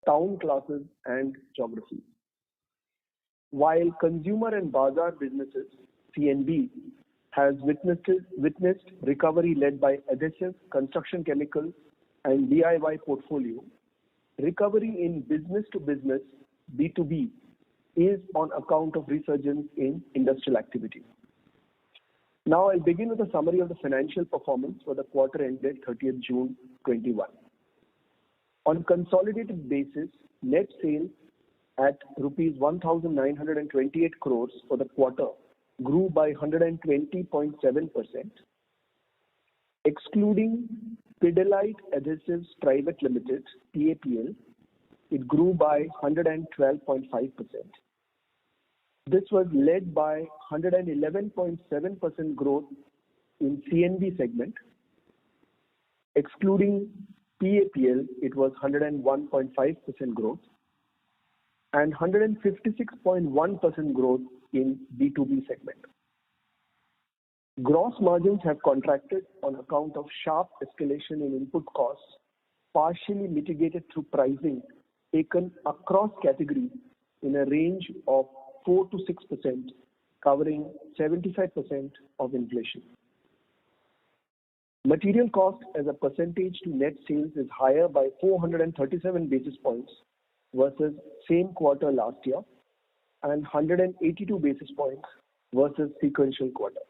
town classes and geographies. While consumer and bazaar businesses, CNB, has witnessed recovery led by adhesives, construction chemicals, and DIY portfolio, recovery in business to business B2B is on account of resurgence in industrial activity. Now I'll begin with a summary of the financial performance for the quarter ended 30th June 21. On consolidated basis, net sales at rupees 1,928 crores for the quarter grew by 120.7%. Excluding Pidilite Adhesives Private Limited, PAPL, it grew by 112.5%. This was led by 111.7% growth in CNB segment. Excluding PAPL, it was 101.5% growth and 156.1% growth in B2B segment. Gross margins have contracted on account of sharp escalation in input costs, partially mitigated through pricing taken across categories in a range of 4 to 6%, covering 75% of inflation. Material cost as a percentage to net sales is higher by 437 basis points versus same quarter last year and 182 basis points versus sequential quarter.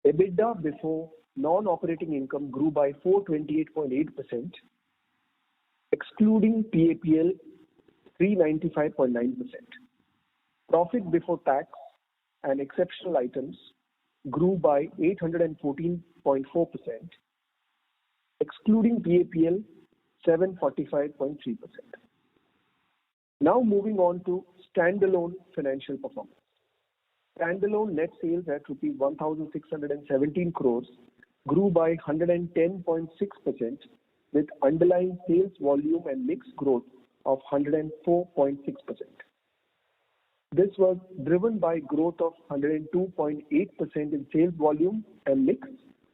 EBITDA before non-operating income grew by 428.8%, excluding PAPL 395.9%. Profit before tax and exceptional items grew by 814.4%, excluding PAPL 745.3%. Now moving on to standalone financial performance. Standalone net sales at rupees 1,617 crores grew by 110.6% with underlying sales volume and mix growth of 104.6%. This was driven by growth of 102.8% in sales volume and mix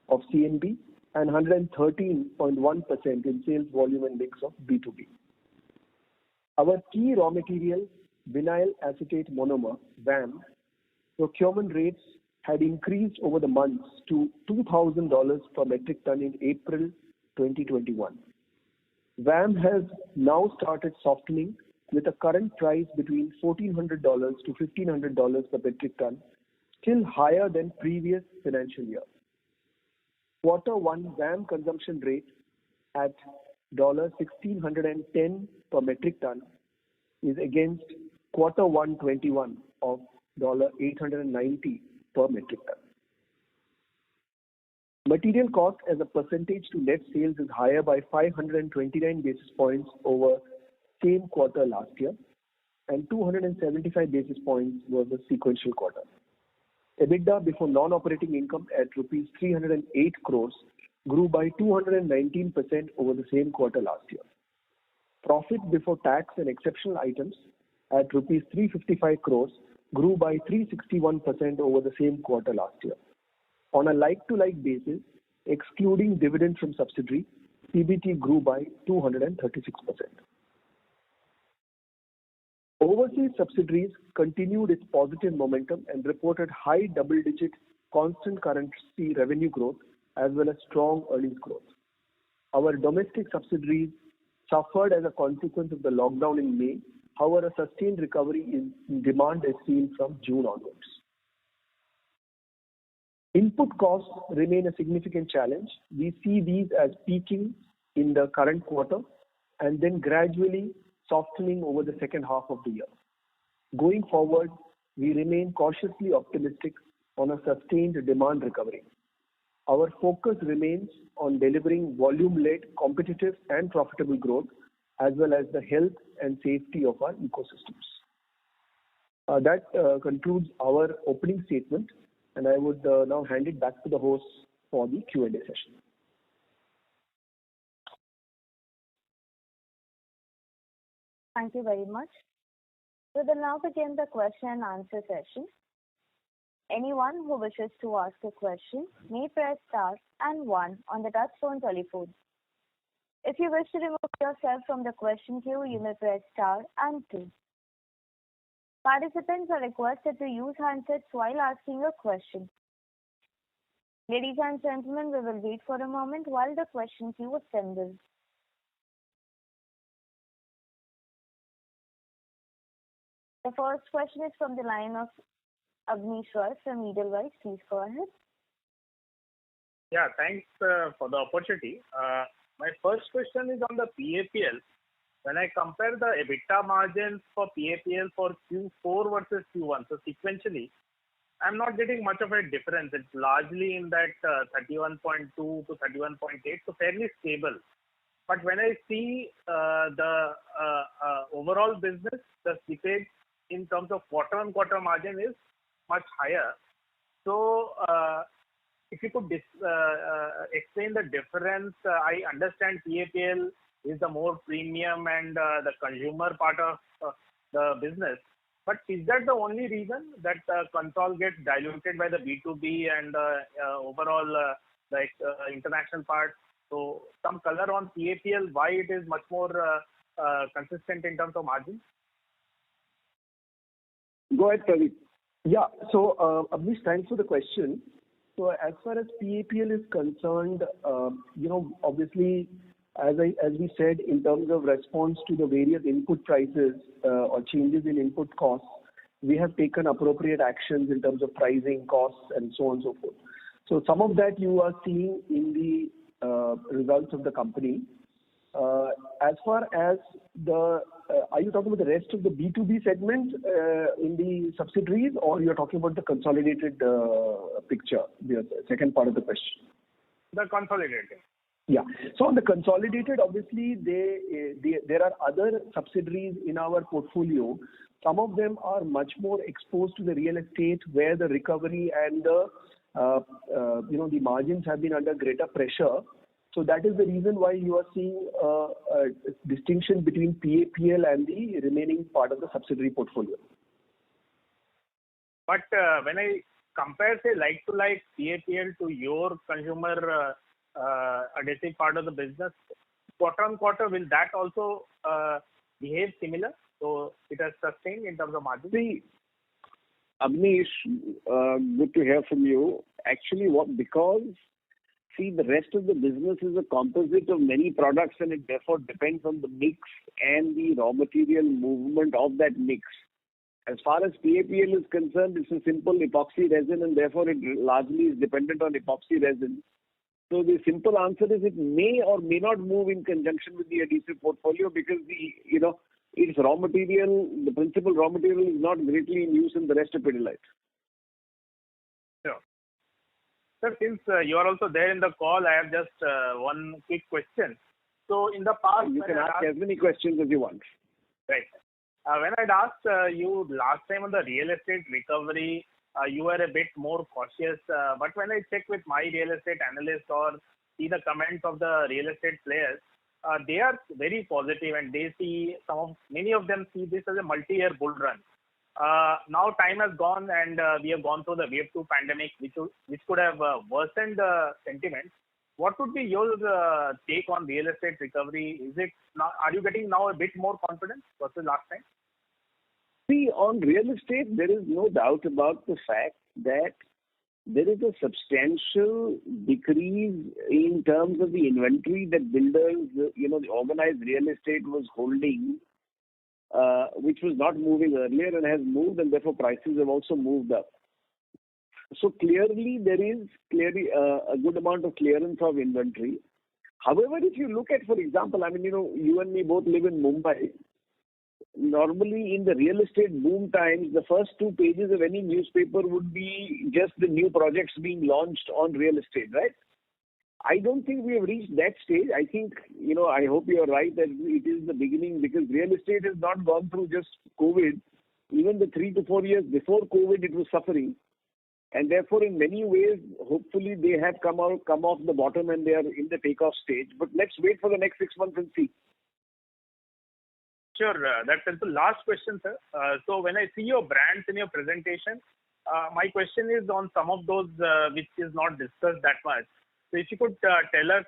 of CNB and 113.1% in sales volume and mix of B2B. Our key raw material, vinyl acetate monomer, VAM, procurement rates had increased over the months to $2,000 per metric ton in April 2021. VAM has now started softening with a current price between $1,400 to $1,500 per metric ton, still higher than previous financial year. Quarter 1 VAM consumption rate at $1,610 per metric ton is against quarter 1 21 of $890 per metric ton. Material cost as a percentage to net sales is higher by 529 basis points over same quarter last year and 275 basis points versus sequential quarter. EBITDA before non-operating income at rupees 308 crores grew by 219% over the same quarter last year. Profit before tax and exceptional items at rupees 355 crores grew by 361% over the same quarter last year. On a like-to-like basis, excluding dividend from subsidiary, PBT grew by 236%. Overseas subsidiaries continued its positive momentum and reported high double-digit constant currency revenue growth as well as strong earnings growth. Our domestic subsidiaries suffered as a consequence of the lockdown in May. However, a sustained recovery in demand is seen from June onwards. Input costs remain a significant challenge. We see these as peaking in the current quarter and then gradually softening over the second half of the year. Going forward, we remain cautiously optimistic on a sustained demand recovery. Our focus remains on delivering volume-led, competitive and profitable growth as well as the health and safety of our ecosystems. That concludes our opening statement, and I would now hand it back to the host for the Q&A session. Thank you very much. We will now begin the question and answer session. Anyone who wishes to ask a question may press star and one on the touchtone telephone. If you wish to remove yourself from the question queue, you may press star and 2. Participants are requested to use handsets while asking a question. Ladies and gentlemen, we will wait for a moment while the question queue assembles. The first question is from the line of Abneesh Roy from Edelweiss. Please go ahead. Yeah, thanks for the opportunity. My first question is on the PAPL. When I compare the EBITDA margins for PAPL for Q4 versus Q1, so sequentially, I'm not getting much of a difference. It's largely in that 31.2 to 31.8, so fairly stable. But when I see the overall business, the slippage in terms of quarter-on-quarter margin is much higher. So if you could explain the difference, I understand PAPL is the more premium and the consumer part of the business. But is that the only reason that console gets diluted by the B2B and overall international part? So some color on PAPL, why it is much more consistent in terms of margin? Go ahead, Pradeep. Yeah. So, Abneesh, thanks for the question. So, as far as PAPL is concerned, obviously, as we said, in terms of response to the various input prices or changes in input costs, we have taken appropriate actions in terms of pricing, costs, and so on and so forth. So, some of that you are seeing in the results of the company. As far as are you talking about the rest of the B2B segment in the subsidiaries, or you're talking about the consolidated picture, the second part of the question? The consolidated. Yeah. So on the consolidated, obviously, there are other subsidiaries in our portfolio. Some of them are much more exposed to the real estate, where the recovery and the margins have been under greater pressure. So that is the reason why you are seeing a distinction between PAPL and the remaining part of the subsidiary portfolio. But when I compare, say, like-to-like PAPL to your consumer adhesive part of the business, quarter-on-quarter, will that also behave similar? So it has sustained in terms of margin? See, Abneesh, good to hear from you. Actually, the rest of the business is a composite of many products, and it therefore depends on the mix and the raw material movement of that mix. As far as PAPL is concerned, it's a simple epoxy resin, and therefore it largely is dependent on epoxy resin. So the simple answer is it may or may not move in conjunction with the adhesive portfolio, because its raw material, the principal raw material, is not greatly in use in the rest of Pidilite. Sure. Sir, since you are also there in the call, I have just one quick question. So in the past, you can ask as many questions as you want. Right. When I'd asked you last time on the real estate recovery, you were a bit more cautious. But when I check with my real estate analyst or see the comments of the real estate players, they are very positive, and they see many of them see this as a multi-year bull run. Now time has gone, and we have gone through the wave 2 pandemic, which could have worsened the sentiment. What would be your take on real estate recovery? Are you getting now a bit more confidence versus last time? See, on real estate, there is no doubt about the fact that there is a substantial decrease in terms of the inventory that builders, the organized real estate was holding, which was not moving earlier and has moved, and therefore prices have also moved up. So clearly, there is a good amount of clearance of inventory. However, if you look at, for example, you and me both live in Mumbai. Normally, in the real estate boom times, the first 2 pages of any newspaper would be just the new projects being launched on real estate, right? I don't think we have reached that stage. I think, I hope you are right that it is the beginning, because real estate has not gone through just COVID. Even the 3 to 4 years before COVID, it was suffering. And therefore, in many ways, hopefully they have come off the bottom and they are in the takeoff stage. But let's wait for the next 6 months and see. Sure, that's the last question, sir. So when I see your brands in your presentation, my question is on some of those which is not discussed that much. So if you could tell us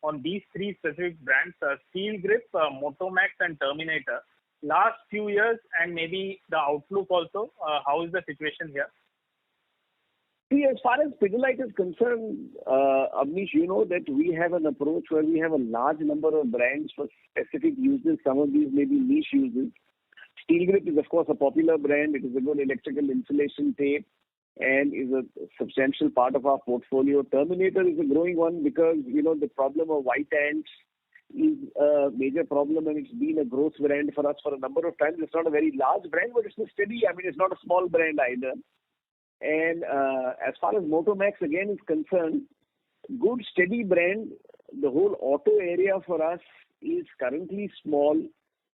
on these three specific brands, Steel Grip, Motomax, and Terminator, last few years and maybe the outlook also? How is the situation here? See, as far as Pidilite is concerned, Abneesh, you know that we have an approach where we have a large number of brands for specific uses. Some of these may be niche uses. Steel Grip is, of course, a popular brand. It is a good electrical insulation tape and is a substantial part of our portfolio. Terminator is a growing one because, you know, the problem of white ants is a major problem, and it's been a growth brand for us for a number of times. It's not a very large brand, but it's a steady. I mean, it's not a small brand either. And as far as Motomax again is concerned, good steady brand. The whole auto area for us is currently small,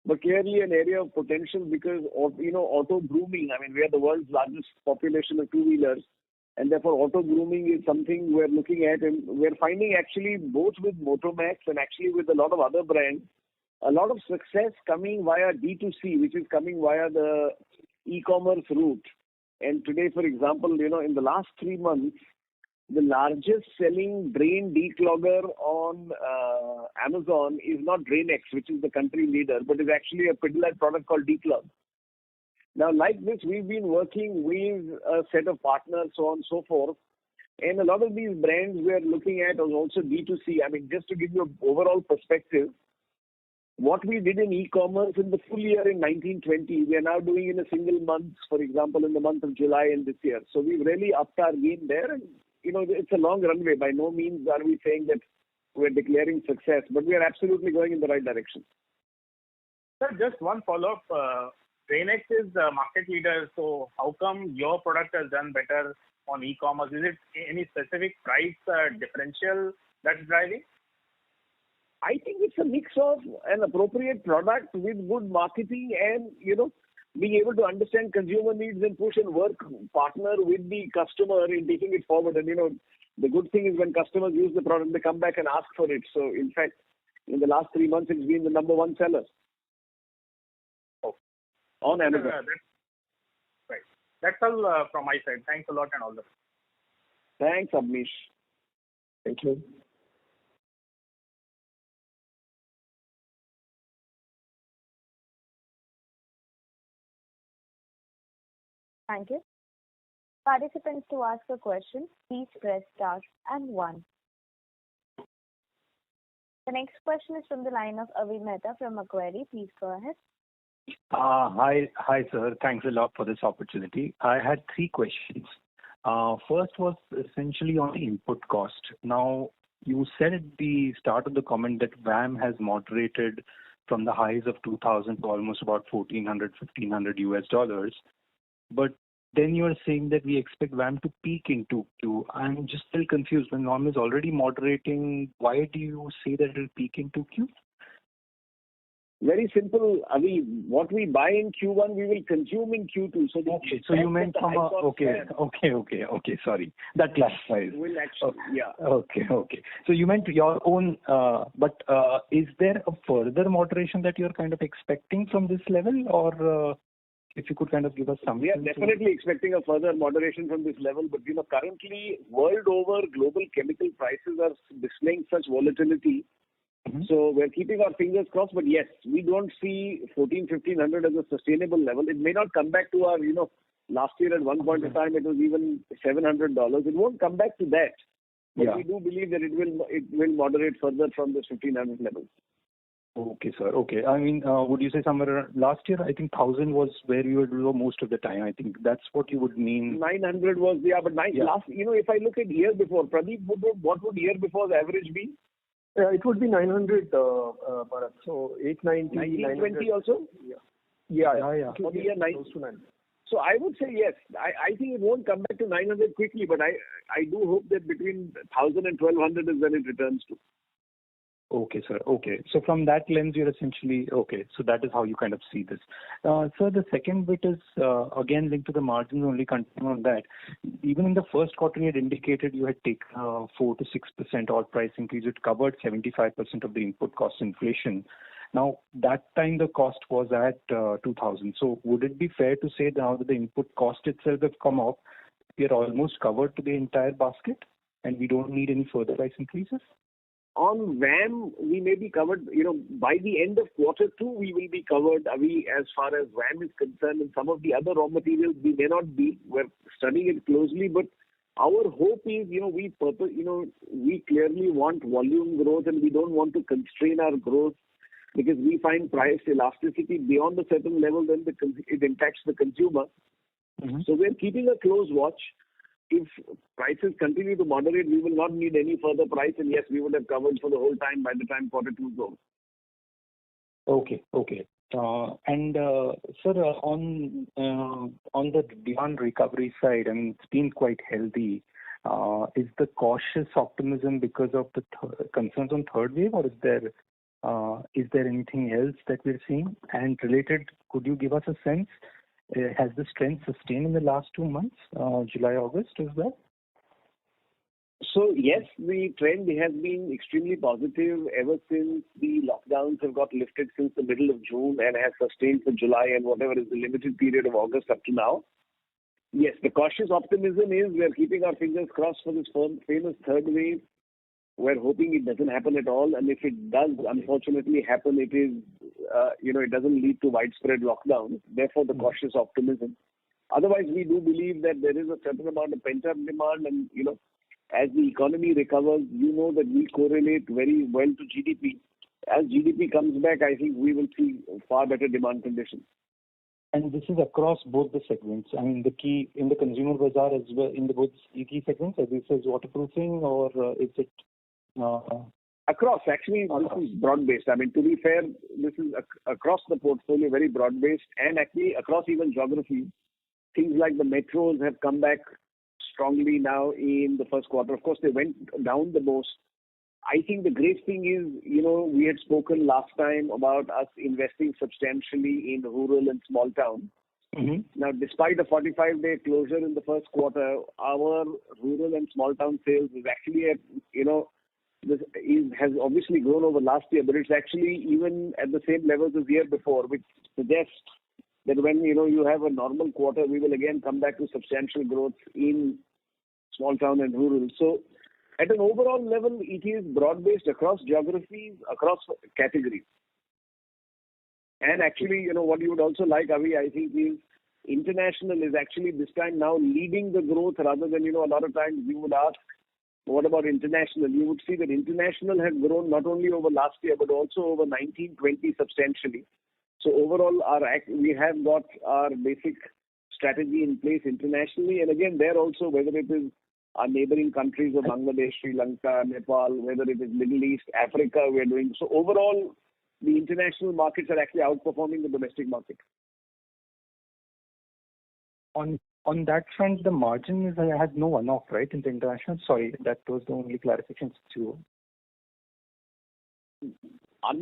but clearly an area of potential because of, you know, auto grooming. I mean, we are the world's largest population of two-wheelers, and therefore auto grooming is something we're looking at, and we're finding actually both with Motomax and actually with a lot of other brands, a lot of success coming via D2C, which is coming via the e-commerce route. And today, for example, you know, in the last 3 months, the largest selling drain declogger on Amazon is not Drainex, which is the country leader, but is actually a Pidilite product called Declog. Now, like this, we've been working with a set of partners, so on and so forth. And a lot of these brands we're looking at are also D2C. I mean, just to give you an overall perspective, what we did in e-commerce in the full year in 1920, we are now doing in a single month, for example, in the month of July in this year. So we've really upped our game there. And, you know, it's a long runway. By no means are we saying that we're declaring success, but we are absolutely going in the right direction. Sir, just one follow-up. Drainex is the market leader, so how come your product has done better on e-commerce? Is it any specific price differential that's driving? I think it's a mix of an appropriate product with good marketing and, you know, being able to understand consumer needs and push and work partner with the customer in taking it forward. And, you know, the good thing is when customers use the product, they come back and ask for it. So, in fact, in the last 3 months, it's been the number one seller on Amazon. Right. That's all from my side. Thanks a lot and all the best. Thanks, Abneesh. Thank you. Thank you. Participants, to ask a question, please press star and 1. The next question is from the line of Avi Mehta from Macquarie. Please go ahead. Hi, sir. Thanks a lot for this opportunity. I had 3 questions. First was essentially on the input cost. Now, you said at the start of the comment that VAM has moderated from the highs of 2000 to almost about $1,400-$1,500. But then you are saying that we expect VAM to peak in 2Q. I'm just still confused. When VAM is already moderating, why do you say that it will peak in 2Q? Very simple, Avi. What we buy in Q1, we will consume in Q2. So okay, so you meant from a... Okay, sorry. That clarifies. Will actually, yeah. Okay. So you meant your own... but is there a further moderation that you're kind of expecting from this level? Or if you could kind of give us something... We are definitely expecting a further moderation from this level. But, you know, currently, world over, global chemical prices are displaying such volatility. Mm-hmm. So we're keeping our fingers crossed, but yes, we don't see 1,500 as a sustainable level. It may not come back to our, you know, last year at one point in time it was even $700. It won't come back to that. But we do believe that it will moderate further from the 1,500 levels. Okay, sir. Okay. I mean, would you say somewhere last year, I think 1,000 was where you were most of the time. I think that's what you would mean. 900 was, last, you know, if I look at year before, Pradeep, what would year before's average be? It would be 900, Bharat. So 890, 1920 also? Yeah. For the year 9. So I would say yes. I think it won't come back to 900 quickly, but I do hope that between 1,000 and 1,200 is when it returns to. Okay, sir. Okay. So from that lens, you're essentially, okay. So that is how you kind of see this. Sir, the second bit is, again, linked to the margins, only continuing on that. Even in the first quarter, you had indicated you had taken 4 to 6% odd price increase. It covered 75% of the input cost inflation. Now, that time the cost was at 2,000. So would it be fair to say now that the input cost itself has come up, we are almost covered to the entire basket and we don't need any further price increases? On VAM, we may be covered, by the end of quarter 2, we will be covered, as far as VAM is concerned, and some of the other raw materials we may not be. We're studying it closely, but our hope is, we clearly want volume growth, and we don't want to constrain our growth because we find price elasticity beyond a certain level, then it impacts the consumer. Mm-hmm. So we're keeping a close watch. If prices continue to moderate, we will not need any further price, and yes, we would have covered for the whole time by the time quarter 2 goes. Okay. And sir, on the demand recovery side, I mean, it's been quite healthy. Is the cautious optimism because of the concerns on third wave, or is there anything else that we're seeing? And related, could you give us a sense? Has the strength sustained in the last 2 months, July, August as well? So yes, the trend has been extremely positive ever since the lockdowns have got lifted since the middle of June and has sustained for July and whatever is the limited period of August up to now. Yes, the cautious optimism is we are keeping our fingers crossed for this famous third wave. We're hoping it doesn't happen at all, and if it does unfortunately happen, it is, it doesn't lead to widespread lockdown. Therefore, the cautious optimism. Otherwise, we do believe that there is a certain amount of pent-up demand, and as the economy recovers, that we correlate very well to GDP. As GDP comes back, I think we will see far better demand conditions. And this is across both the segments. I mean, the key in the consumer bazaar as well, in the both key segments, as this is waterproofing, or is it? Across, actually, this is broad-based. I mean, to be fair, this is across the portfolio, very broad-based, and actually across even geographies. Things like the metros have come back strongly now in the first quarter. Of course, they went down the most. I think the great thing is, we had spoken last time about us investing substantially in rural and small towns. Mm-hmm. Now, despite a 45-day closure in the first quarter, our rural and small town sales is actually at, has obviously grown over last year, but it's actually even at the same levels as the year before, which suggests that when you have a normal quarter, we will again come back to substantial growth in small town and rural. So at an overall level, it is broad-based across geographies, across categories. And actually, what you would also like, Avi, I think is international is actually this time now leading the growth rather than, a lot of times you would ask, what about international? You would see that international has grown not only over last year, but also over 19-20 substantially. So overall, we have got our basic strategy in place internationally. And again, there also, whether it is our neighboring countries of Bangladesh, Sri Lanka, Nepal, whether it is Middle East, Africa, we are doing. So overall, the international markets are actually outperforming the domestic market. On that front, the margin has no one-off, right, in the international? Sorry, that was the only clarification too. What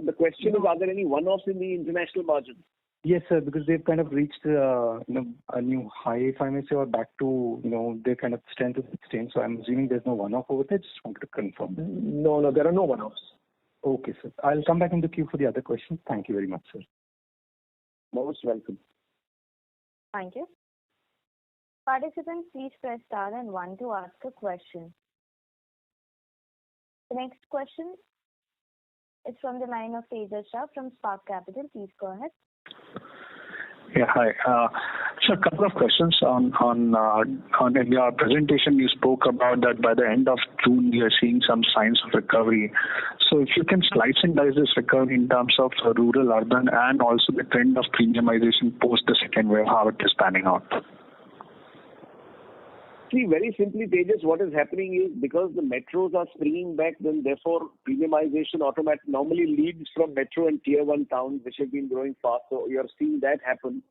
the question is, are there any one-offs in the international margin? Yes, sir, because they've kind of reached a new high, if I may say, or back to their kind of strength is sustained. So I'm assuming there's no one-off over there. Just wanted to confirm. No, there are no one-offs. Okay, sir. I'll come back in the queue for the other questions. Thank you very much, sir. Most welcome. Thank you. Participants, please press star and 1 to ask a question. The next question is from the line of Tejas Shah from Spark Capital. Please go ahead. Yeah, hi. So a couple of questions on in your presentation. You spoke about that by the end of June you are seeing some signs of recovery. So if you can slice and dice this recovery in terms of rural, urban, and also the trend of premiumization post the second wave, how it is panning out. See, very simply, Tejas, what is happening is because the metros are springing back, then therefore premiumization normally leads from metro and tier 1 towns, which have been growing fast. So you are seeing that happen.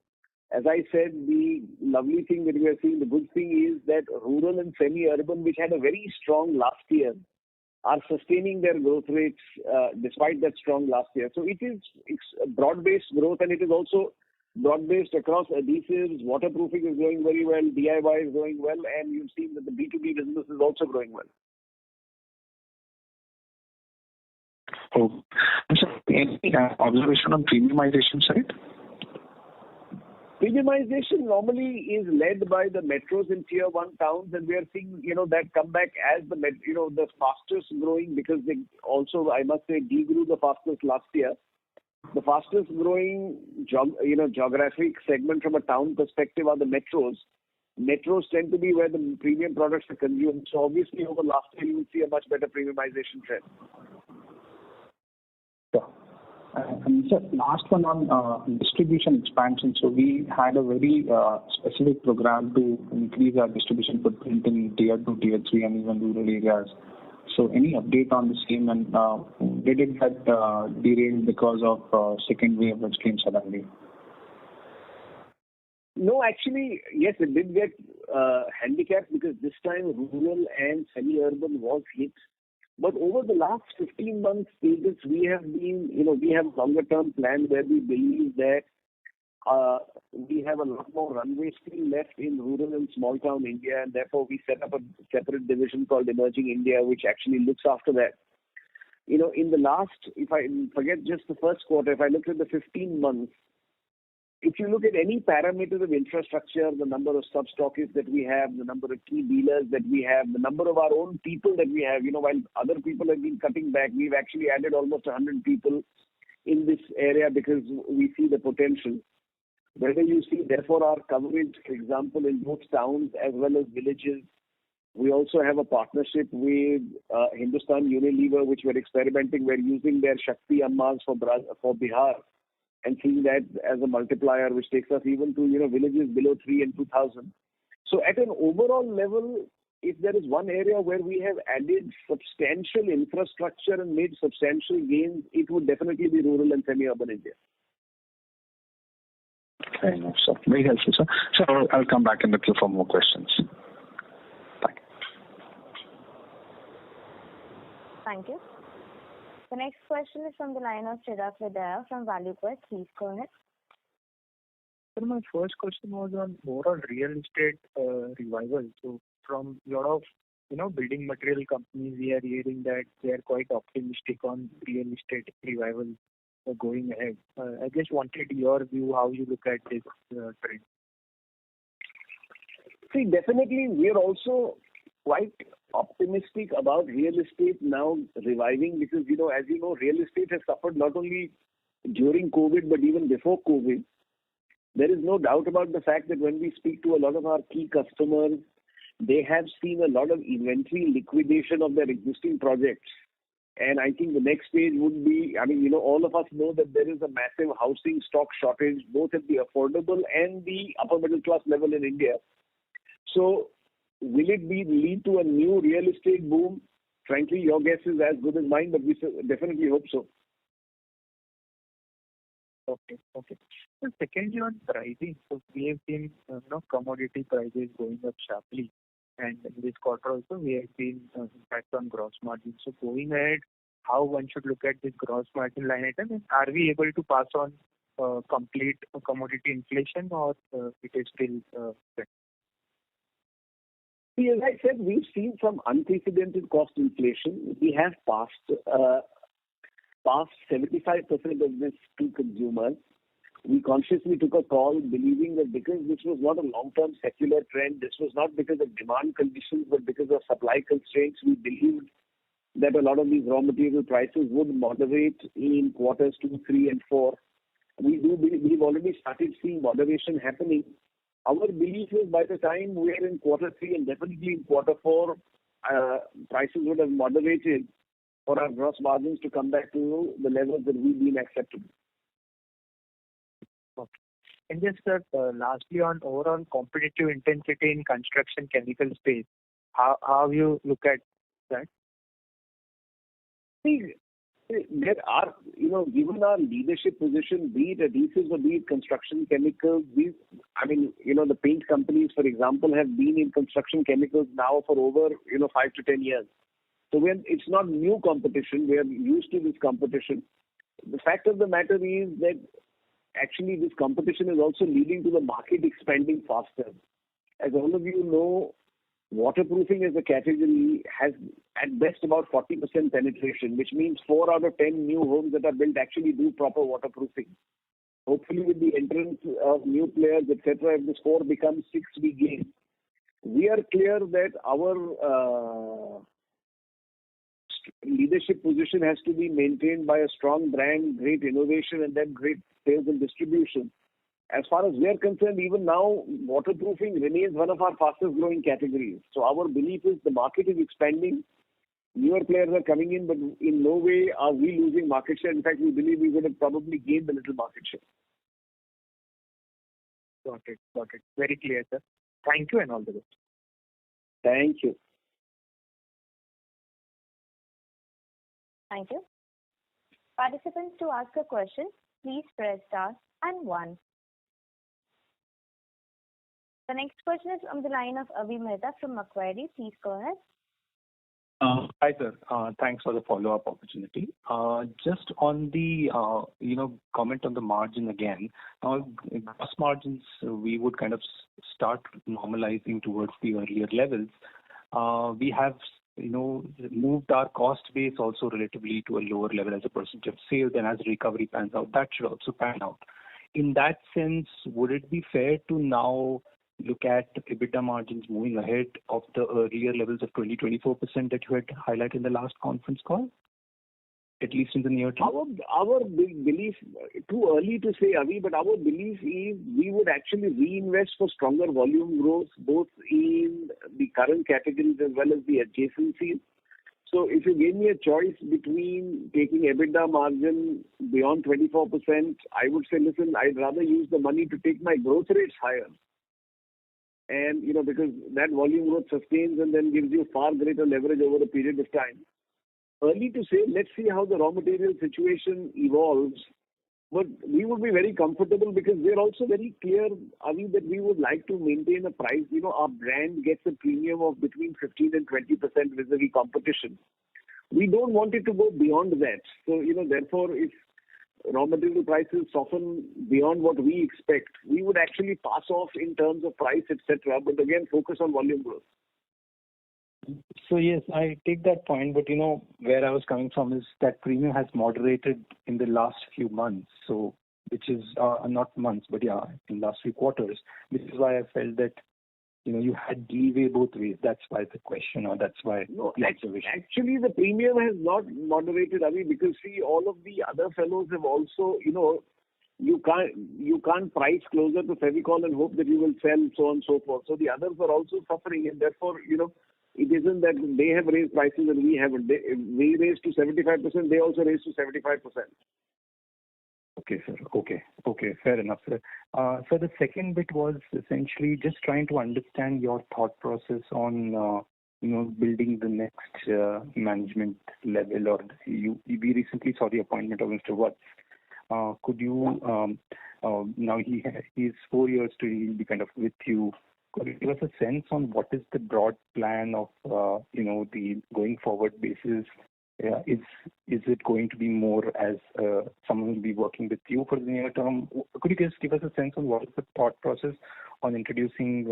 As I said, the lovely thing that we are seeing, the good thing is that rural and semi-urban, which had a very strong last year, are sustaining their growth rates despite that strong last year. So it's broad-based growth, and it is also broad-based across adhesives. Waterproofing is going very well, DIY is going well, and you've seen that the B2B business is also growing well. Oh, so any observation on premiumization side? Premiumization normally is led by the metros in tier 1 towns, and we are seeing, that come back as the fastest growing, because they also, I must say, degrew the fastest last year. The fastest growing geographic segment from a town perspective are the metros. Metros tend to be where the premium products are consumed. So obviously over last year you will see a much better premiumization trend. Sure. And sir, last one on distribution expansion. So we had a very specific program to increase our distribution footprint in tier 2, tier 3 and even rural areas. So any update on the same, and did it get derailed because of second wave which came suddenly? No, actually, yes, it did get handicapped because this time rural and semi-urban was hit. But over the last 15 months, Tejas, we have a longer term plan where we believe that we have a lot more runway still left in rural and small town India, and therefore we set up a separate division called Emerging India, which actually looks after that. In the last, if I forget just the first quarter, if I look at the 15 months, if you look at any parameter of infrastructure, the number of sub-stockists that we have, the number of key dealers that we have, the number of our own people that we have, while other people have been cutting back, we've actually added almost 100 people in this area because we see the potential. Whether you see, therefore, our coverage, for example, in both towns as well as villages. We also have a partnership with Hindustan Unilever, which we're experimenting. We're using their Shakti Ammas for Bihar and seeing that as a multiplier, which takes us even to villages below 3 and 2,000. So at an overall level, if there is one area where we have added substantial infrastructure and made substantial gains, it would definitely be rural and semi-urban India. Fair enough, sir. Very helpful, sir. So I'll come back in the queue for more questions. Thank you. Thank you. The next question is from the line of Chirag Vidya from ValueQuest. Please go ahead. So my first question was on more on real estate revival. So from a lot of building material companies, we are hearing that they are quite optimistic on real estate revival going ahead. I just wanted your view, how you look at this trend. See, definitely we are also quite optimistic about real estate now reviving because, as you know, real estate has suffered not only during COVID but even before COVID. There is no doubt about the fact that when we speak to a lot of our key customers, they have seen a lot of inventory liquidation of their existing projects. And I think the next stage would be, all of us know that there is a massive housing stock shortage, both at the affordable and the upper middle class level in India. So will it lead to a new real estate boom? Frankly, your guess is as good as mine, but we definitely hope so. Okay. So secondly, on pricing, so we have seen commodity prices going up sharply. And in this quarter also, we have seen impact on gross margin. So going ahead, how one should look at this gross margin line item? And are we able to pass on complete commodity inflation, or it is still See, as I said, we've seen some unprecedented cost inflation. We have passed 75% of this to consumers. We consciously took a call believing that because this was not a long-term secular trend, this was not because of demand conditions, but because of supply constraints, we believed that a lot of these raw material prices would moderate in quarters 2, 3 and 4. We've already started seeing moderation happening. Our belief is by the time we are in quarter 3 and definitely in quarter 4, prices would have moderated for our gross margins to come back to the levels that we've been acceptable. Okay. And just lastly, on overall competitive intensity in construction chemical space, how you look at that? See, there are, given our leadership position, be it adhesives or be it construction chemicals, the paint companies, for example, have been in construction chemicals now for over, 5 to 10 years. So it's not new competition. We are used to this competition. The fact of the matter is that actually this competition is also leading to the market expanding faster. As all of you know, waterproofing as a category has at best about 40% penetration, which means 4 out of 10 new homes that are built actually do proper waterproofing. hopefully with the entrance of new players, etc., if the score becomes 6, we gain. We are clear that our leadership position has to be maintained by a strong brand, great innovation, and then great sales and distribution. As far as we are concerned, even now, waterproofing remains one of our fastest growing categories. So our belief is the market is expanding. Newer players are coming in, but in no way are we losing market share. In fact, we believe we would have probably gained a little market share. Got it. Very clear, sir. Thank you and all the best. Thank you. Thank you. Participants, to ask a question, please press star and 1. The next question is on the line of Avi Mehta from Macquarie. Please go ahead. Hi, sir. Thanks for the follow-up opportunity. Just on the, comment on the margin again. Gross margins, we would kind of start normalizing towards the earlier levels. We have, moved our cost base also relatively to a lower level as a percentage of sales, and as recovery pans out, that should also pan out. In that sense, would it be fair to now look at EBITDA margins moving ahead of the earlier levels of 20-24% that you had highlighted in the last conference call, at least in the near term? Our belief, too early to say, Avi, but our belief is we would actually reinvest for stronger volume growth, both in the current categories as well as the adjacencies. So if you gave me a choice between taking EBITDA margin beyond 24%, I would say, listen, I'd rather use the money to take my growth rates higher. And, because that volume growth sustains and then gives you far greater leverage over a period of time. Early to say, let's see how the raw material situation evolves. But we would be very comfortable because we're also very clear, Avi, that we would like to maintain a price. Our brand gets a premium of between 15 and 20% vis-a-vis competition. We don't want it to go beyond that. So, therefore, if raw material prices soften beyond what we expect, we would actually pass off in terms of price, etc. But again, focus on volume growth. So yes, I take that point, but where I was coming from is that premium has moderated in the last few months. So, which is not months, but in the last few quarters, which is why I felt that you had leeway both ways. That's why the question, or that's why the observation. Actually, the premium has not moderated, Avi, because see, all of the other fellows have also, you can't price closer to Fevicol and hope that you will sell, so on and so forth. So the others are also suffering, and therefore, it isn't that they have raised prices and we haven't. We raised to 75%, they also raised to 75%. Okay, sir. Okay. Fair enough, sir. So the second bit was essentially just trying to understand your thought process on, building the next management level. Or we recently saw the appointment of Mr. Watts. Could you, now he's 4 years to be kind of with you. Could you give us a sense on what is the broad plan of, the going forward basis? Is it going to be more as someone will be working with you for the near term? Could you just give us a sense on what is the thought process on introducing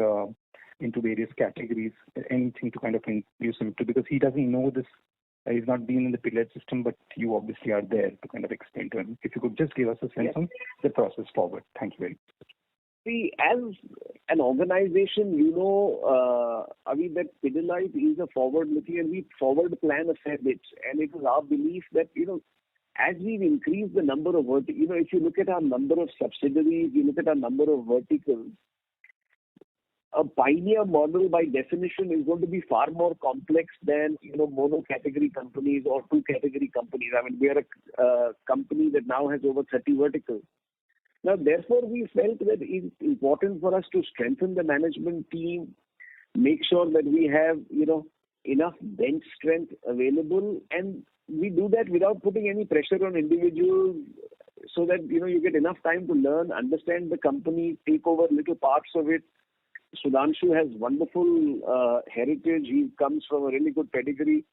into various categories, anything to kind of introduce him to? Because he doesn't know this, he's not been in the Pidilite system, but you obviously are there to kind of explain to him. If you could just give us a sense on the process forward. Thank you very much. See, as an organization, Avi, that Pidilite is a forward-looking and we forward plan a fair bit. And it is our belief that, as we've increased the number of if you look at our number of subsidiaries, you look at our number of verticals, a pioneer model by definition is going to be far more complex than, mono-category companies or two-category companies. I mean, we are a company that now has over 30 verticals. Now, therefore, we felt that it's important for us to strengthen the management team, make sure that we have, enough bench strength available, and we do that without putting any pressure on individuals, so that, you get enough time to learn, understand the company, take over little parts of it. Sudhanshu has wonderful heritage. He comes from a really good pedigree.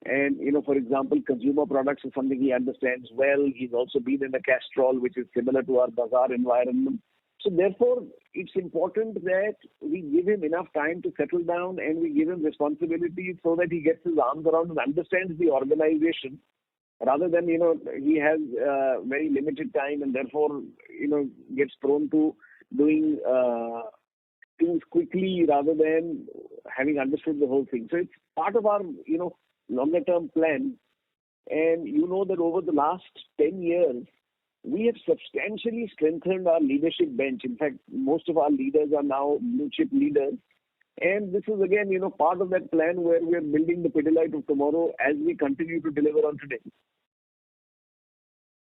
And, for example, consumer products is something he understands well. He's also been in a Castrol, which is similar to our Bazaar environment. So therefore, it's important that we give him enough time to settle down and we give him responsibilities so that he gets his arms around and understands the organization. rather than, he has very limited time and therefore, gets prone to doing things quickly rather than having understood the whole thing. So it's part of our, longer term plan. And you know that over the last 10 years, we have substantially strengthened our leadership bench. In fact, most of our leaders are now blue chip leaders. And this is again, part of that plan where we are building the Pidilite of tomorrow as we continue to deliver on today.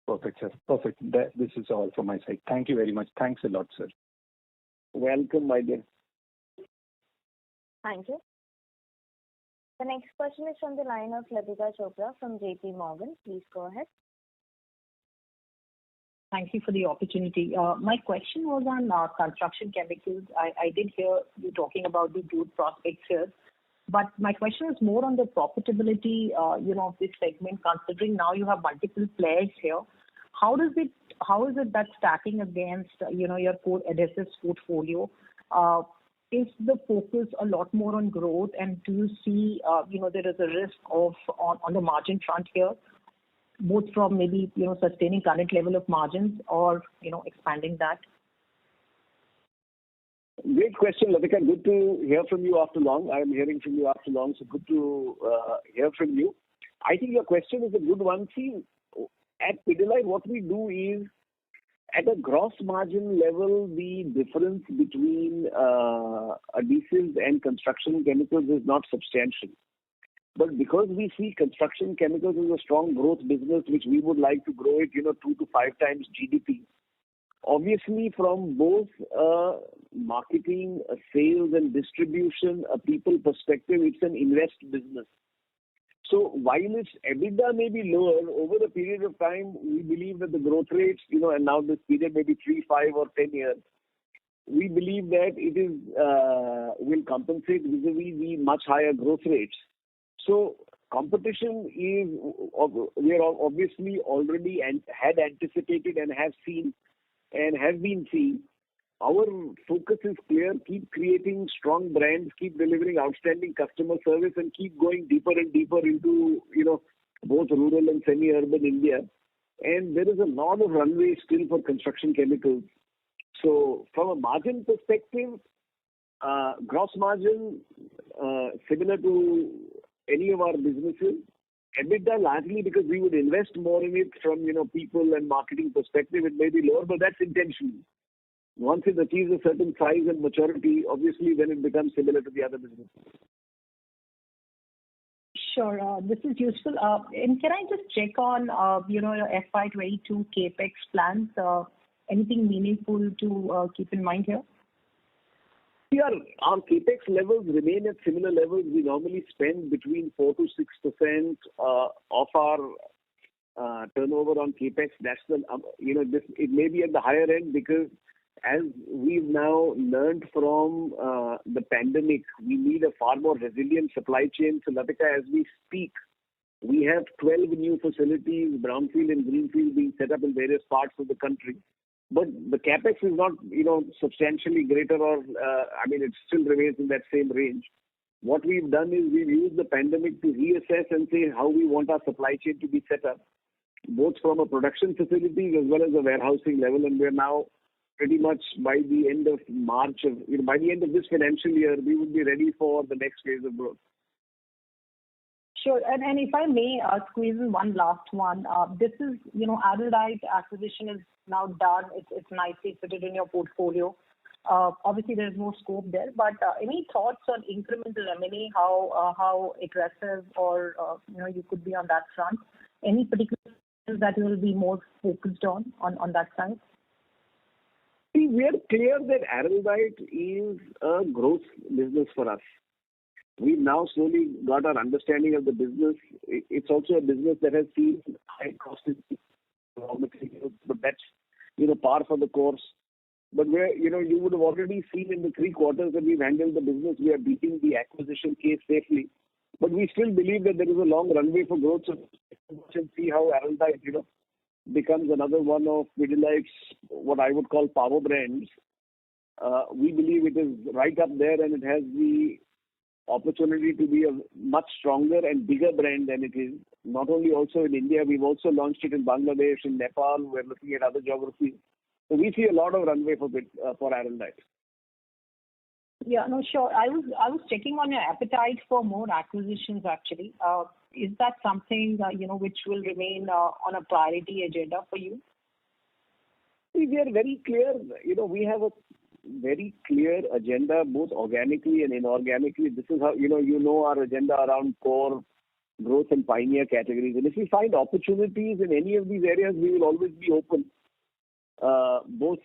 Perfect, sir. Perfect. This is all from my side. Thank you very much. Thanks a lot, sir. Welcome, my dear. Thank you. The next question is from the line of Latika Chopra from JP Morgan. Please go ahead. Thank you for the opportunity. My question was on construction chemicals. I did hear you talking about the good prospects here, but my question is more on the profitability, of this segment. Considering now you have multiple players here, how is it that stacking against your core adhesives portfolio? Is the focus a lot more on growth, and do you see there is a risk of on the margin front here, both from maybe sustaining current level of margins or expanding that? Great question, Latika. Good to hear from you after long. I am hearing from you after long, so good to hear from you. I think your question is a good one. See, at Pidilite, what we do is, at a gross margin level, the difference between adhesives and construction chemicals is not substantial. But because we see construction chemicals as a strong growth business, which we would like to grow it, 2 to 5 times GDP, obviously from both marketing, sales and distribution, a people perspective, it's an invest business. So while its EBITDA may be lower, over the period of time, we believe that the growth rates, and now this period may be 3, 5 or 10 years, we believe that it is will compensate vis-a-vis the much higher growth rates. So competition is, we are obviously already and had anticipated and have seen and have been seeing. Our focus is clear: keep creating strong brands, keep delivering outstanding customer service, and keep going deeper and deeper into, both rural and semi-urban India. And there is a lot of runway still for construction chemicals. So from a margin perspective, gross margin, similar to any of our businesses. EBITDA largely because we would invest more in it from, people and marketing perspective, it may be lower, but that's intentional. Once it achieves a certain size and maturity, obviously then it becomes similar to the other businesses. Sure, this is useful. And can I just check on, your FY22 capex plans? Anything meaningful to keep in mind here? Our capex levels remain at similar levels. We normally spend between 4 to 6% of our turnover on capex. That's the it may be at the higher end because as we've now learned from the pandemic, we need a far more resilient supply chain. So Latika, as we speak, we have 12 new facilities, brownfield and greenfield, being set up in various parts of the country. But the capex is not, substantially greater or, it still remains in that same range. What we've done is we've used the pandemic to reassess and say how we want our supply chain to be set up, both from a production facility as well as a warehousing level. And we're now pretty much by the end of March by the end of this financial year, we would be ready for the next phase of growth. Sure. And if I may squeeze in one last one, this is, Araldite acquisition is now done. It's nicely fitted in your portfolio. Obviously, there is more scope there, but any thoughts on incremental M&A, how aggressive or, you could be on that front? Any particular things that you will be more focused on that side? See, we are clear that Araldite is a growth business for us. We've now slowly got our understanding of the business. It's also a business that has seen high cost in raw materials, but that's, par for the course. But where, you would have already seen in the 3 quarters that we've handled the business, we are beating the acquisition case safely. But we still believe that there is a long runway for growth. So we'll see how Araldite, becomes another one of Pidilite's, what I would call power brands. We believe it is right up there and it has the opportunity to be a much stronger and bigger brand than it is. Not only also in India, we've also launched it in Bangladesh, in Nepal. We're looking at other geographies. So we see a lot of runway for Araldite. Yeah, no, sure. I was checking on your appetite for more acquisitions actually. Is that something which will remain on a priority agenda for you? See, we are very clear. We have a very clear agenda, both organically and inorganically. This is how our agenda around core growth and pioneer categories. And if we find opportunities in any of these areas, we will always be open. Both,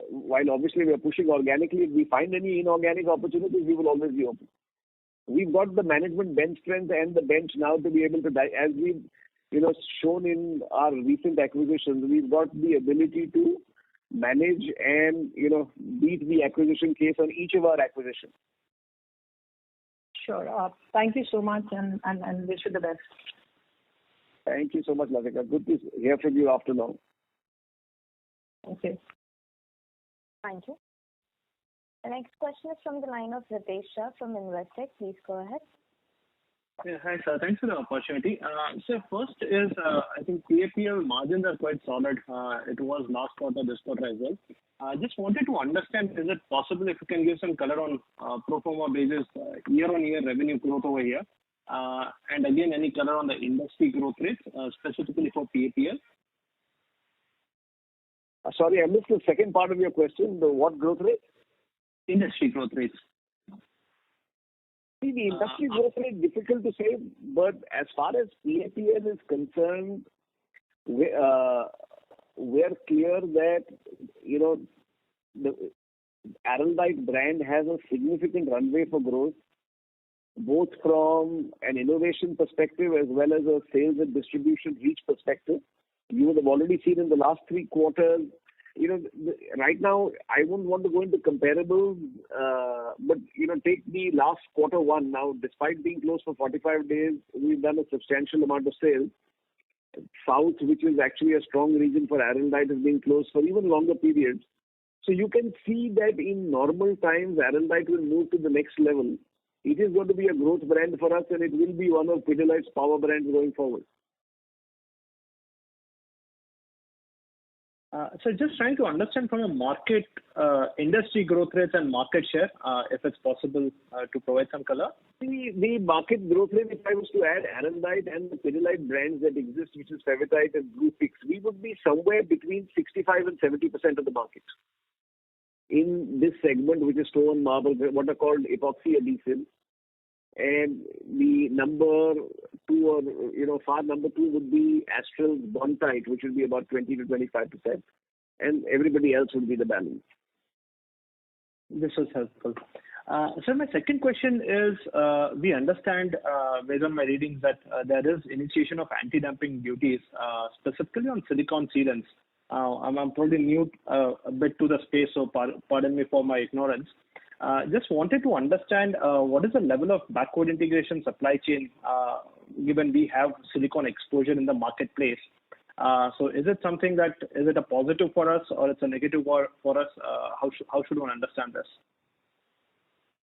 while obviously we are pushing organically, if we find any inorganic opportunities, we will always be open. We've got the management bench strength and the bench now to be able to, as we've shown in our recent acquisitions, we've got the ability to manage and beat the acquisition case on each of our acquisitions. Sure. Thank you so much and wish you the best. Thank you so much, Latika. Good to hear from you after long. Okay. Thank you. The next question is from the line of Ritesh Shah from Investec. Please go ahead. Yeah, hi sir. Thanks for the opportunity. So first is, I think PAPL margins are quite solid. It was last quarter, this quarter as well. Just wanted to understand, is it possible if you can give some color on pro forma basis, year-on-year revenue growth over here? And again, any color on the industry growth rates, specifically for PAPL? Sorry, I missed the second part of your question. The what growth rate? Industry growth rates. See, the industry growth rate, difficult to say, but as far as PAPL is concerned, we're clear that, the Araldite brand has a significant runway for growth, both from an innovation perspective as well as a sales and distribution reach perspective. You would have already seen in the last 3 quarters, right now, I wouldn't want to go into comparables, but, take the last quarter one now, despite being closed for 45 days, we've done a substantial amount of sales. South, which is actually a strong region for Araldite, has been closed for even longer periods. So you can see that in normal times, Araldite will move to the next level. It is going to be a growth brand for us, and it will be one of Pidilite's power brands going forward. So just trying to understand from a market, industry growth rates and market share, if it's possible to provide some color. The market growth rate, if I was to add Araldite and the Pidilite brands that exist, which is Fevitite and Bluefix, we would be somewhere between 65 and 70% of the market in this segment, which is stone, marble, what are called epoxy adhesives. And the number 2 or, far number 2 would be Astral's Bondtite, which would be about 20 to 25%. And everybody else would be the balance. This was helpful. So my second question is, we understand, based on my readings, that there is initiation of anti-dumping duties, specifically on silicone sealants. I'm probably new a bit to the space, so pardon me for my ignorance. Just wanted to understand what is the level of backward integration supply chain, given we have silicone exposure in the marketplace. So is it something that, is it a positive for us or it's a negative for us? How should one understand this?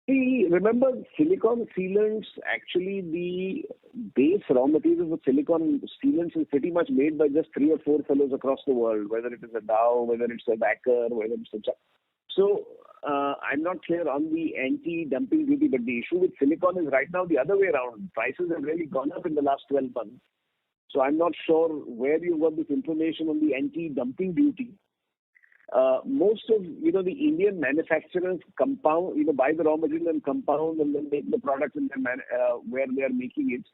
See, remember, silicone sealants, actually the base raw material for silicone sealants is pretty much made by just 3 or 4 fellows across the world, whether it is a Dow, whether it's a Wacker, whether it's a... So, I'm not clear on the anti-dumping duty, but the issue with silicone is right now the other way around. Prices have really gone up in the last 12 months. So I'm not sure where you got this information on the anti-dumping duty. Most of, the Indian manufacturers compound, buy the raw material and compound and then make the product in where they are making it.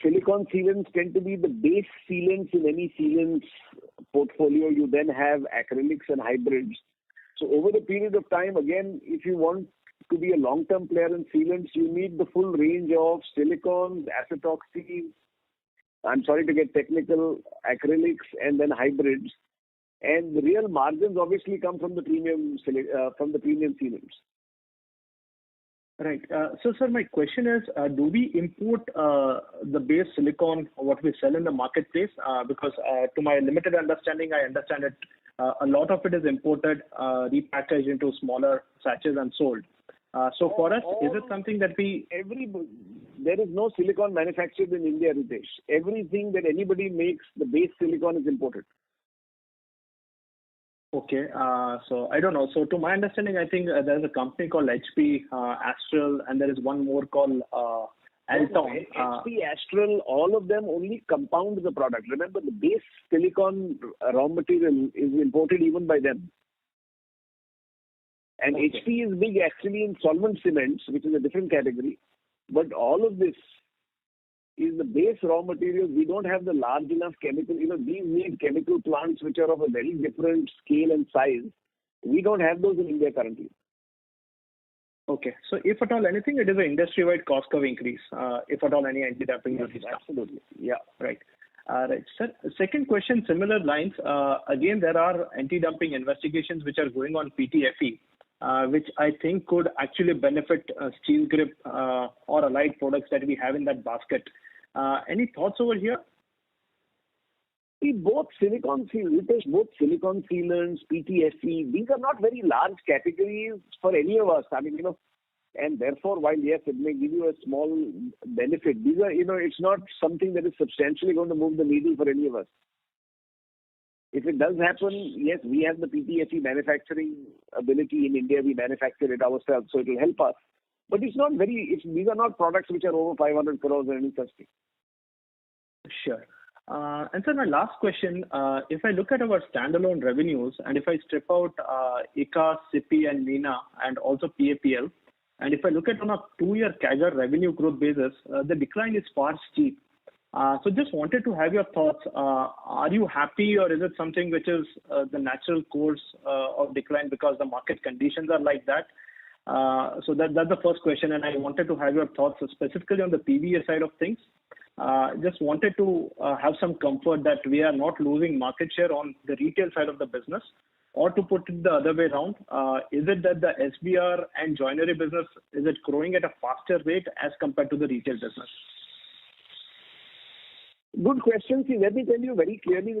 Silicone sealants tend to be the base sealants in any sealants portfolio. You then have acrylics and hybrids. So over the period of time, again, if you want to be a long-term player in sealants, you need the full range of silicones, acetoxys, I'm sorry to get technical, acrylics, and then hybrids. And the real margins obviously come from the premium sealants. Right. So, sir, my question is, do we import the base silicone, what we sell in the marketplace? Because to my limited understanding, I understand that a lot of it is imported, repackaged into smaller sachets and sold. So for us, is it something that there is no silicon manufactured in India, Ritesh. Everything that anybody makes, the base silicon is imported. Okay, so I don't know. So to my understanding, I think there's a company called HP, Astral, and there is one more called Alton. HP, Astral, all of them only compound the product. Remember, the base silicon raw material is imported even by them. And Okay. HP is big actually in solvent cements, which is a different category. But all of this is the base raw materials. We don't have the large enough chemical. These need chemical plants which are of a very different scale and size. We don't have those in India currently. Okay, so if at all anything, it is an industry-wide cost curve increase. If at all any anti-dumping Yes, duties. absolutely. Yeah. Right. Right, sir. Second question, similar lines. Again, there are anti-dumping investigations which are going on PTFE, which I think could actually benefit steel grip or allied products that we have in that basket. Any thoughts over here? See, both silicon sealants, PTFE, these are not very large categories for any of us. And therefore, while yes, it may give you a small benefit, these are, it's not something that is substantially going to move the needle for any of us. If it does happen, yes, we have the PTFE manufacturing ability in India. We manufacture it ourselves, so it will help us. But these are not products which are over 500 crores or any such thing. Sure. And sir, my last question, if I look at our standalone revenues and if I strip out ICA, CIPY and Nina and also PAPL, and if I look at on a 2-year CAGR revenue growth basis, the decline is far steep. So just wanted to have your thoughts. Are you happy or is it something which is the natural course of decline because the market conditions are like that? So that's the first question, and I wanted to have your thoughts specifically on the PVA side of things. Just wanted to have some comfort that we are not losing market share on the retail side of the business, or to put it the other way around, is it that the SBR and joinery business, is it growing at a faster rate as compared to the retail business? Good question. See, let me tell you very clearly,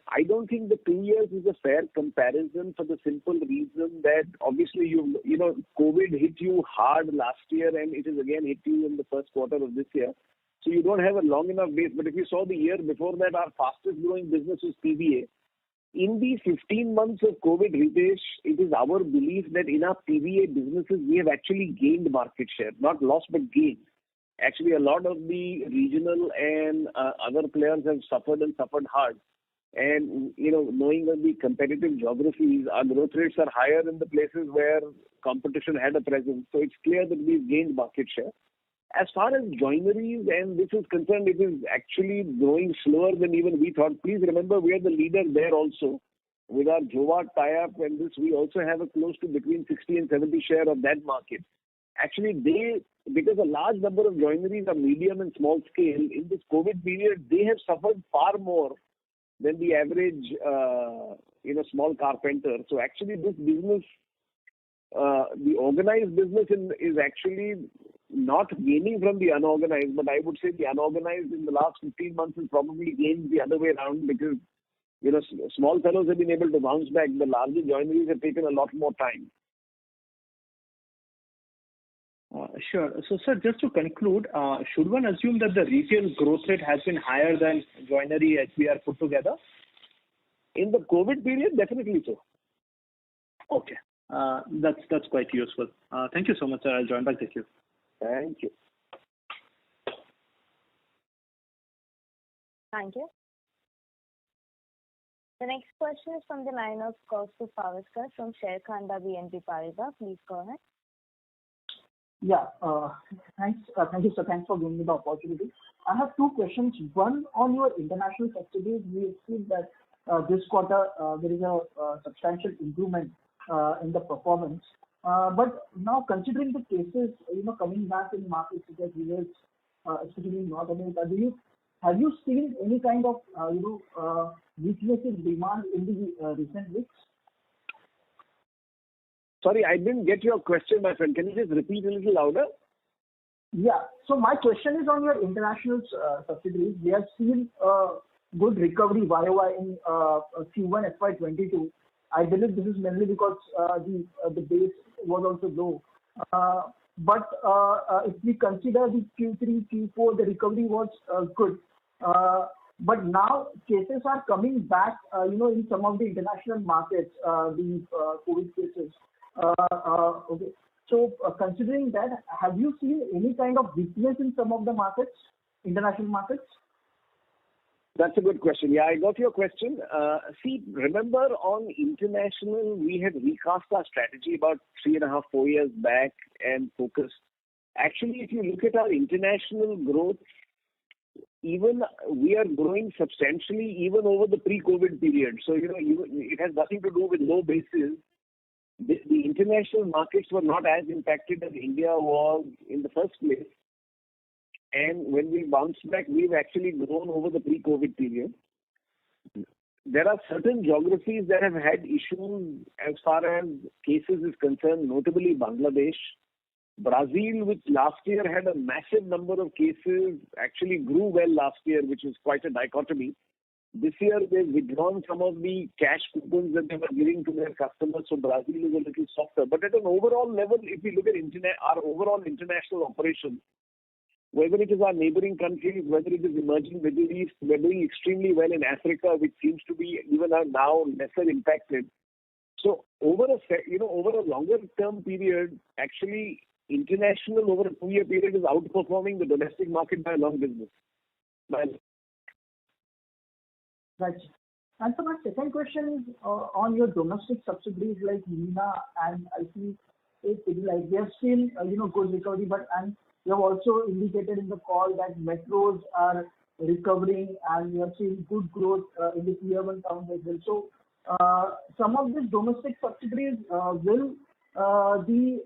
I don't think the 2 years is a fair comparison for the simple reason that obviously COVID hit you hard last year and it has again hit you in the first quarter of this year. So you don't have a long enough base. But if you saw the year before that, our fastest growing business was PVA. In these 15 months of COVID, Ritesh, it is our belief that in our PVA businesses, we have actually gained market share, not lost but gained. Actually, a lot of the regional and other players have suffered and suffered hard. And, knowing that the competitive geographies, our growth rates are higher in the places where competition had a presence. So it's clear that we've gained market share. As far as joineries and this is concerned, it is actually growing slower than even we thought. Please remember, we are the leader there also. With our Jowat tie-up and this, we also have a close to between 60 and 70 share of that market. Actually, because a large number of joineries are medium and small scale, in this COVID period, they have suffered far more than the average, small carpenter. So actually, this business, the organized business is actually not gaining from the unorganized, but I would say the unorganized in the last 15 months has probably gained the other way around because, small fellows have been able to bounce back. The larger joineries have taken a lot more time. Sure. So, sir, just to conclude, should one assume that the retail growth rate has been higher than joinery HBR put together? In the COVID period, definitely so. Okay. That's quite useful. Thank you so much, sir. I'll join back with you. Thank you. Thank you. The next question is from the line of Kaustubh Pawaskar from Sharekhan BNP Paribas. Please go ahead. Yeah, thanks. Thank you, sir. Thanks for giving me the opportunity. I have two questions. One, on your international subsidiaries, we have seen that this quarter there is a substantial improvement in the performance. But now, considering the cases, coming back in markets such as US, especially in North America, have you seen any kind of weakness in demand in the recent weeks? Sorry, I didn't get your question, my friend. Can you just repeat a little louder? Yeah. So my question is on your international subsidiaries. We have seen good recovery YOY in Q1 FY22. I believe this is mainly because the base was also low. But if we consider the Q3, Q4, the recovery was good. But now cases are coming back, in some of the international markets, the COVID cases. Okay. So considering that, have you seen any kind of weakness in some of the markets, international markets? That's a good question. Yeah, I got your question. See, remember on international, we had recast our strategy about 3.5, 4 years back and focused. Actually, if you look at our international growth, even we are growing substantially even over the pre-COVID period. So, it has nothing to do with low bases. The international markets were not as impacted as India was in the first place. And when we bounced back, we've actually grown over the pre-COVID period. There are certain geographies that have had issues as far as cases is concerned, notably Bangladesh. Brazil, which last year had a massive number of cases, actually grew well last year, which is quite a dichotomy. This year, they've withdrawn some of the cash coupons that they were giving to their customers, so Brazil is a little softer. But at an overall level, if we look at our overall international operations, whether it is our neighboring countries, whether it is emerging Middle East, we're doing extremely well in Africa, which seems to be even now lesser impacted. So over a longer term period, actually international over a 2-year period is outperforming the domestic market by a long distance. Right. And so my second question is on your domestic subsidiaries like Nina and I think they have seen good recovery, and you have also indicated in the call that metros are recovering and you are seeing good growth in the tier 1 towns as well. So some of these domestic subsidiaries will the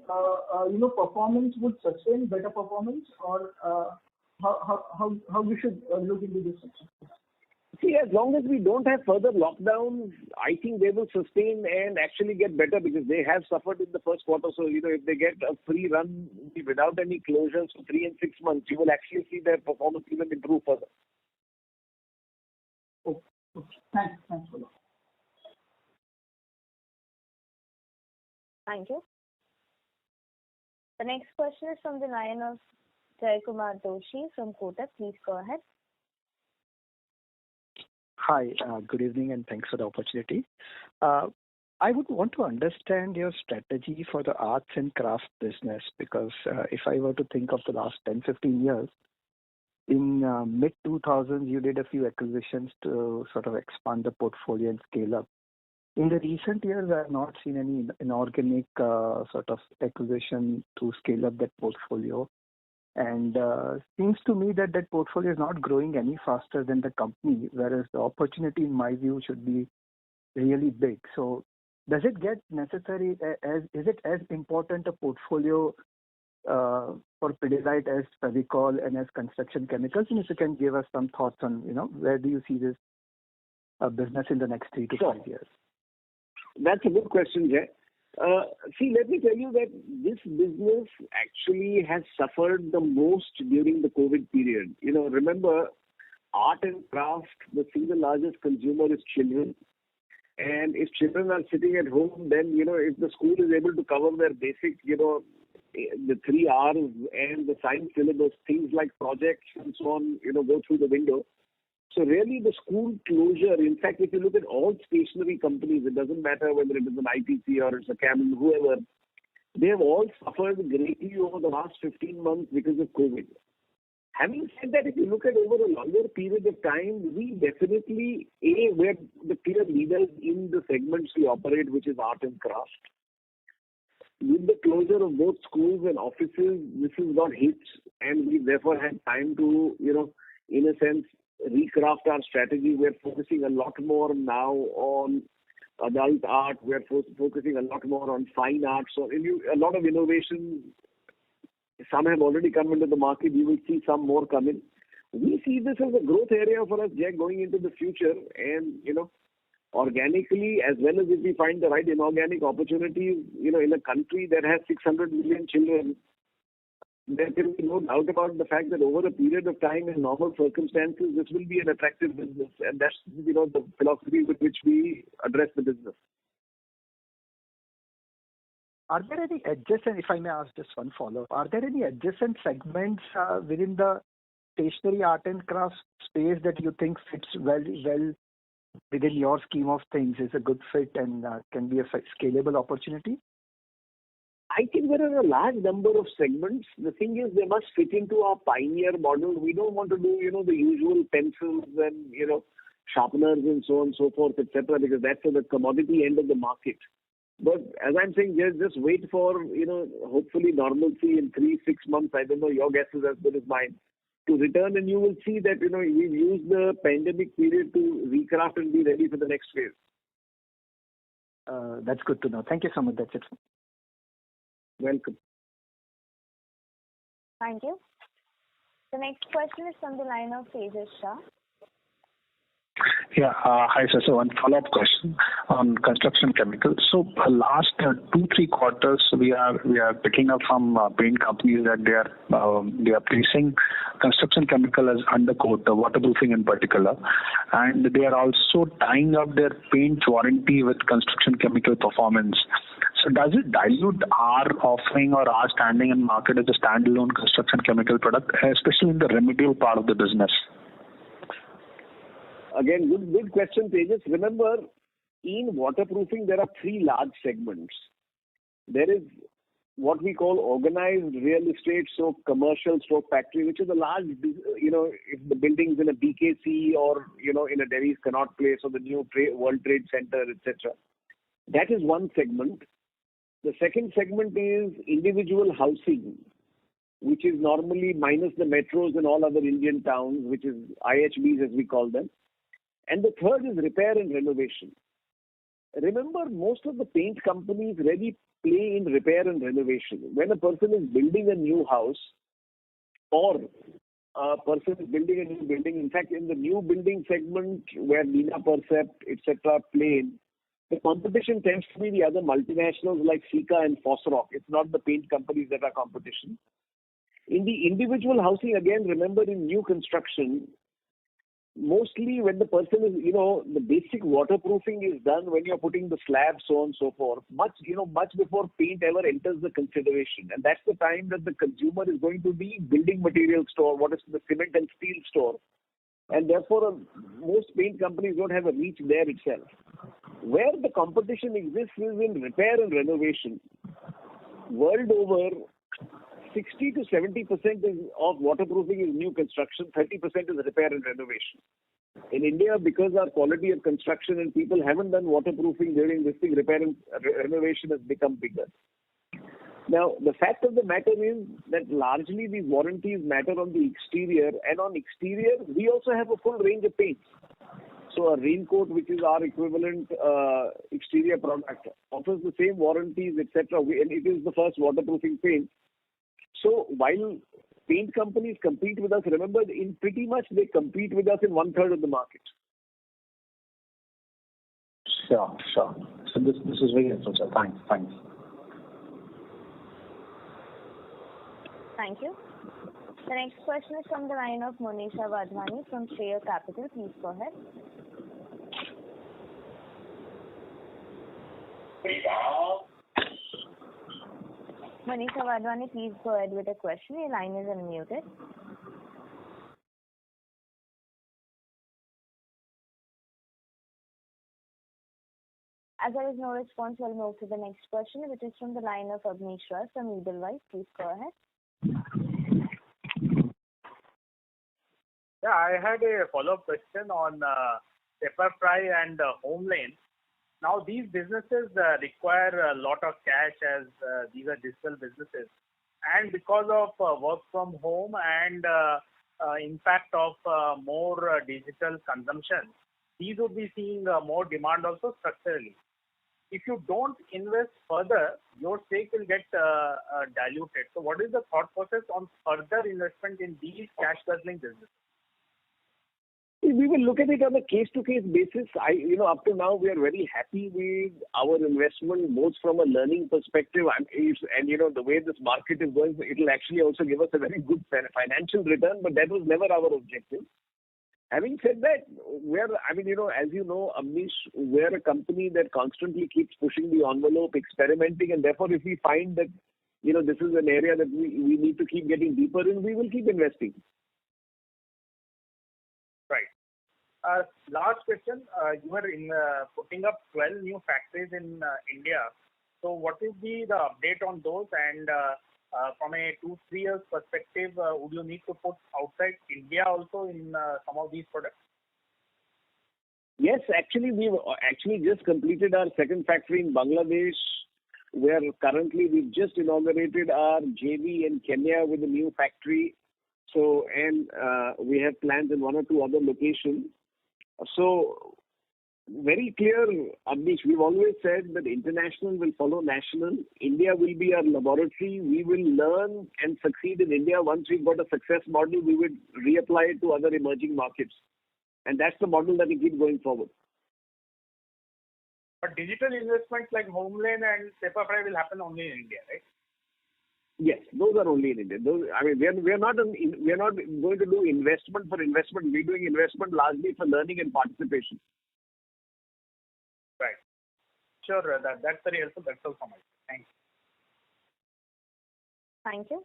performance would sustain better performance, or how we should look into this section? See, as long as we don't have further lockdowns, I think they will sustain and actually get better because they have suffered in the first quarter. So, if they get a free run without any closures for 3 and 6 months, you will actually see their performance even improve further. Okay. Thanks for that. Thank you. The next question is from the line of Jaykumar Doshi from Kotak. Please go ahead. Hi, good evening and thanks for the opportunity. I would want to understand your strategy for the arts and crafts business because if I were to think of the last 10-15 years, in mid-2000s you did a few acquisitions to sort of expand the portfolio and scale up. In the recent years, I have not seen any inorganic sort of acquisition to scale up that portfolio. And seems to me that portfolio is not growing any faster than the company, whereas the opportunity, in my view, should be really big. So does it get necessary, is it as important a portfolio for Pidilite as Fevicol and as construction chemicals? And if you can give us some thoughts on, where do you see this business in the next 3 to 5 years? That's a good question, Jay. See, let me tell you that this business actually has suffered the most during the COVID period. Remember, art and craft, the single largest consumer is children. And if children are sitting at home, then, if the school is able to cover their basic, the 3 R's and the science syllabus, things like projects and so on, go through the window. So really the school closure, in fact, if you look at all stationery companies, it doesn't matter whether it is an ITC or it's a Camel, whoever, they have all suffered greatly over the last 15 months because of COVID. Having said that, if you look at over a longer period of time, we definitely, we're the clear leaders in the segments we operate, which is art and craft. With the closure of both schools and offices, this has got hits, and we therefore had time to, in a sense, recraft our strategy. We're focusing a lot more now on adult art. We're focusing a lot more on fine art. So a lot of innovation. Some have already come into the market. You will see some more come in. We see this as a growth area for us, Jack, going into the future. And, organically, as well as if we find the right inorganic opportunities, in a country that has 600 million children, there can be no doubt about the fact that over a period of time in normal circumstances, this will be an attractive business. And that's, the philosophy with which we address the business. are there any adjacent, if I may ask just one follow-up, are there any adjacent segments within the stationery art and craft space that you think fits well within your scheme of things, is a good fit and can be a scalable opportunity? I think there are a large number of segments. The thing is, they must fit into our pioneer model. We don't want to do, the usual pencils and, sharpeners and so on and so forth, etc., because that's at the commodity end of the market. But as I'm saying, just wait for, hopefully normalcy in 3-6 months. I don't know, your guess is as good as mine, to return, and you will see that, we've used the pandemic period to recraft and be ready for the next phase. That's good to know. Thank you so much. That's it. Welcome. Thank you. The next question is from the line of Tejas Shah. Yeah. Hi, sir. So one follow-up question on construction chemicals. So last 2-3 quarters, we are picking up from paint companies that they are placing construction chemical as undercoat, waterproofing in particular, and they are also tying up their paint warranty with construction chemical performance. So does it dilute our offering or our standing in market as a standalone construction chemical product, especially in the remedial part of the business? Again, good question, Tejas. Remember, in waterproofing, there are 3 large segments. There is what we call organized real estate, so commercial stroke factory, which is a large, if the building's in a BKC or, in a Delhi's Connaught Place or the new World Trade Center, etc. That is one segment. The second segment is individual housing, which is normally minus the metros and all other Indian towns, which is IHBs as we call them. And the third is repair and renovation. Remember, most of the paint companies really play in repair and renovation. When a person is building a new house or a person is building a new building, in fact, in the new building segment where Nina Percept, etc. play in, the competition tends to be the other multinationals like Sika and Fosroc. It's not the paint companies that are competition. In the individual housing, again, remember in new construction, mostly when the person is, the basic waterproofing is done when you're putting the slab, so on and so forth, much before paint ever enters the consideration. And that's the time that the consumer is going to the building material store, what is the cement and steel store. And therefore, most paint companies don't have a reach there itself. Where the competition exists is in repair and renovation. World over, 60 to 70% of waterproofing is new construction, 30% is repair and renovation. In India, because our quality of construction and people haven't done waterproofing during this thing, repair and renovation has become bigger. Now, the fact of the matter is that largely these warranties matter on the exterior, and on exterior, we also have a full range of paints. So a raincoat, which is our equivalent exterior product, offers the same warranties, etc. And it is the first waterproofing paint. So while paint companies compete with us, remember, in pretty much they compete with us in 1/3 of the market. Sure. So this is very helpful, sir. Thanks. Thank you. The next question is from the line of Monisha Wadhwani from Share Capital. Please go ahead. Monisha Wadhwani, please go ahead with a question. Your line is unmuted. As there is no response, we'll move to the next question, which is from the line of Abneesh Roy from Edelweiss. Please go ahead. Yeah, I had a follow-up question on Pepperfry and Homelane. Now, these businesses require a lot of cash as these are digital businesses. And because of work from home and impact of more digital consumption, these would be seeing more demand also structurally. If you don't invest further, your stake will get diluted. So what is the thought process on further investment in these cash-guzzling businesses? We will look at it on a case-to-case basis. Up to now, we are very happy with our investment, both from a learning perspective and the way this market is going, it will actually also give us a very good financial return, but that was never our objective. Having said that, as you know, Amnish, we're a company that constantly keeps pushing the envelope, experimenting, and therefore if we find that, this is an area that we need to keep getting deeper in, we will keep investing. Right. Last question. You were putting up 12 new factories in India. So what is the update on those? And from a 2-3 years perspective, would you need to put outside India also in some of these products? Yes, actually, we've just completed our second factory in Bangladesh, where currently we've just inaugurated our JV in Kenya with a new factory. So, and we have plans in 1 or 2 other locations. So, very clear, Amnish, we've always said that international will follow national. India will be our laboratory. We will learn and succeed in India. Once we've got a success model, we will reapply it to other emerging markets. And that's the model that we keep going forward. But digital investments like Homelane and Pepperfry will happen only in India, right? Yes, those are only in India. We are not going to do investment for investment. We're doing investment largely for learning and participation. Right. Sure, that's very helpful. That's all from my side. Thanks. Thank you.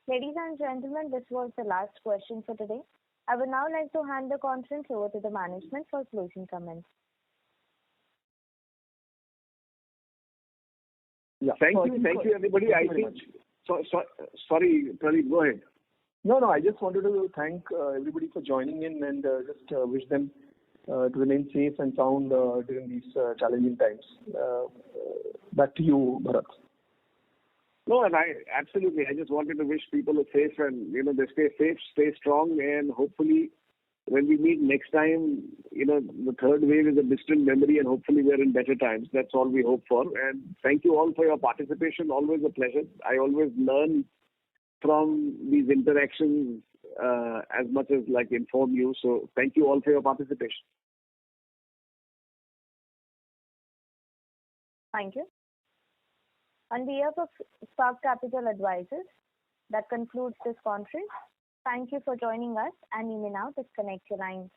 Ladies and gentlemen, this was the last question for today. I would now like to hand the conference over to the management for closing comments. Yeah. Thank you, everybody. Sorry, Pradeep, go ahead. No, I just wanted to thank everybody for joining in and just wish them to remain safe and sound during these challenging times. Back to you, Bharat. No, and I just wanted to wish people are safe and, they stay safe, stay strong, and hopefully when we meet next time, the third wave is a distant memory and hopefully we're in better times. That's all we hope for. And thank you all for your participation. Always a pleasure. I always learn from these interactions as much as inform you. So thank you all for your participation. Thank you. On behalf of Spark Capital Advisors, that concludes this conference. Thank you for joining us, and you may now disconnect your lines.